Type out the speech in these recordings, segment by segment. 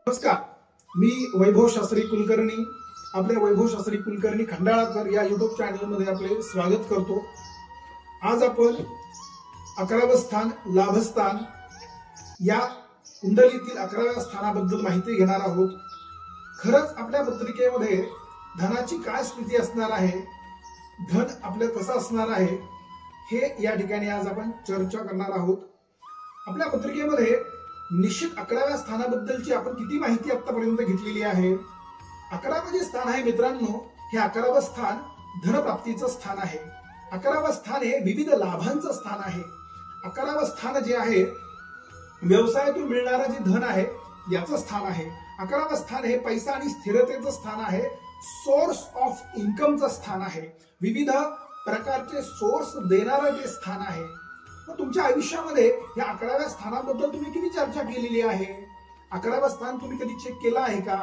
नमस्कार, मी वैभव शास्त्री कुलकर्णी आपल्या वैभव शास्त्री कुलकर्णी खंडाळाकर या युट्यूब चॅनल मध्ये आपले स्वागत करतो। आज आपण 11वे स्थान लाभस्थान या कुंडलीतील 11व्या स्थानाबद्दल माहिती घेणार आहोत। खरंच आपल्या पत्रिकेमध्ये धनाची काय स्थिती असणार आहे, धन आपलं कसं असणार आहे हे या ठिकाणी आज आपण चर्चा करणार आहोत। आपल्या पत्रिकेमध्ये निश्चित 11व्या स्थानाबद्दलची आपण किती माहिती आतापर्यंत घेतलेली आहे। 11वे जे स्थान आहे मित्रांनो, हे 11वे स्थान धनप्राप्तीचं स्थान आहे। 11वे स्थान हे विविध लाभांचं स्थान आहे। 11वे स्थान जे आहे व्यवसायातून मिळणारं जे धन आहे याचं स्थान आहे। 11वे स्थान हे पैसा आणि स्थिरतेचं स्थान आहे, सोर्स ऑफ इन्कमचं स्थान आहे, विविध प्रकारचे सोर्स देणारं जे स्थान आहे। मग तुमच्या आयुष्यामध्ये या 11व्या स्थानाबद्दल तुम्ही किती चर्चा केलेली आहे? 11वे स्थान तुम्ही कधी चेक केलं आहे का?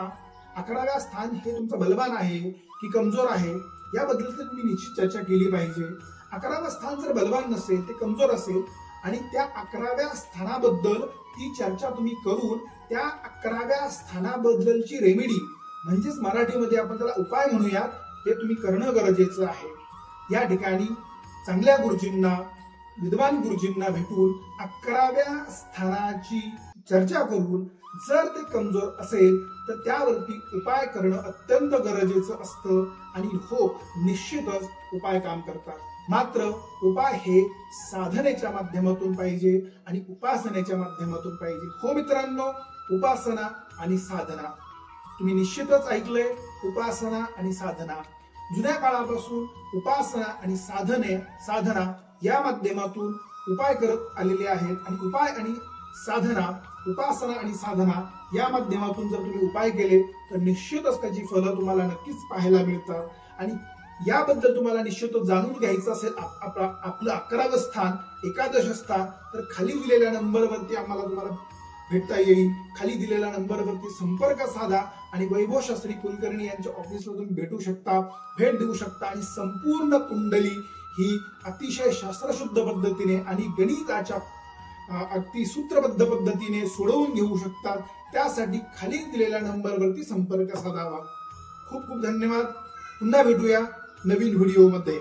11व्या स्थान हे तुमचं बलवान आहे की कमजोर आहे याबद्दल तुम्ही निश्चित चर्चा केली पाहिजे। 11वे स्थान जर बलवान नसेल, ते कमजोर असेल आणि त्या 11व्या स्थानाबद्दल ती चर्चा तुम्ही करून त्या 11व्या स्थानाबद्दलची रेमेडी म्हणजेच मराठीमध्ये आपण त्याला उपाय म्हणूयात, ते तुम्ही करणं गरजेचं आहे। या ठिकाणी चांगल्या गुरुजींना, विद्वान गुरुजींना भेटून 11व्या स्थानाची चर्चा करून जर ते कमजोर असेल तर त्यावरती उपाय करणं अत्यंत गरजेचं असतं आणि हो, निश्चितच उपाय काम करतात। मात्र उपाय हे साधनेच्या माध्यमातून पाहिजे आणि उपासनेच्या माध्यमातून पाहिजे। हो मित्रांनो, उपासना आणि साधना तुम्ही निश्चितच ऐकलंय, उपासना आणि साधना। जुन्या काळापासून उपासना आणि साधना या माध्यमातून उपाय करत आलेले आहेत आणि उपाय आणि साधना, उपासना आणि साधना या माध्यमातून जर तुम्ही उपाय केले तर निश्चितच त्याची फळं तुम्हाला नक्कीच पाहायला मिळतात। आणि याबद्दल तुम्हाला निश्चितच जाणून घ्यायचं असेल आपलं 11वे स्थान, एकादश स्थान, तर खाली दिलेल्या नंबरवरती आम्हाला तुम्हाला भेटता येईल। खाली दिलेल्या नंबरवरती संपर्क साधा आणि वैभव शास्त्री कुलकर्णी यांच्या ऑफिसला तुम्ही भेट देऊ शकता आणि संपूर्ण कुंडली ही अतिशय शास्त्रशुद्ध पद्धतीने आणि गणिताच्या अगदी सूत्रबद्ध पद्धतीने सोडवून घेऊ शकतात। त्यासाठी खाली दिलेल्या नंबरवरती संपर्क साधावा। खूप खूप धन्यवाद। पुन्हा भेटूया नवीन व्हिडिओमध्ये।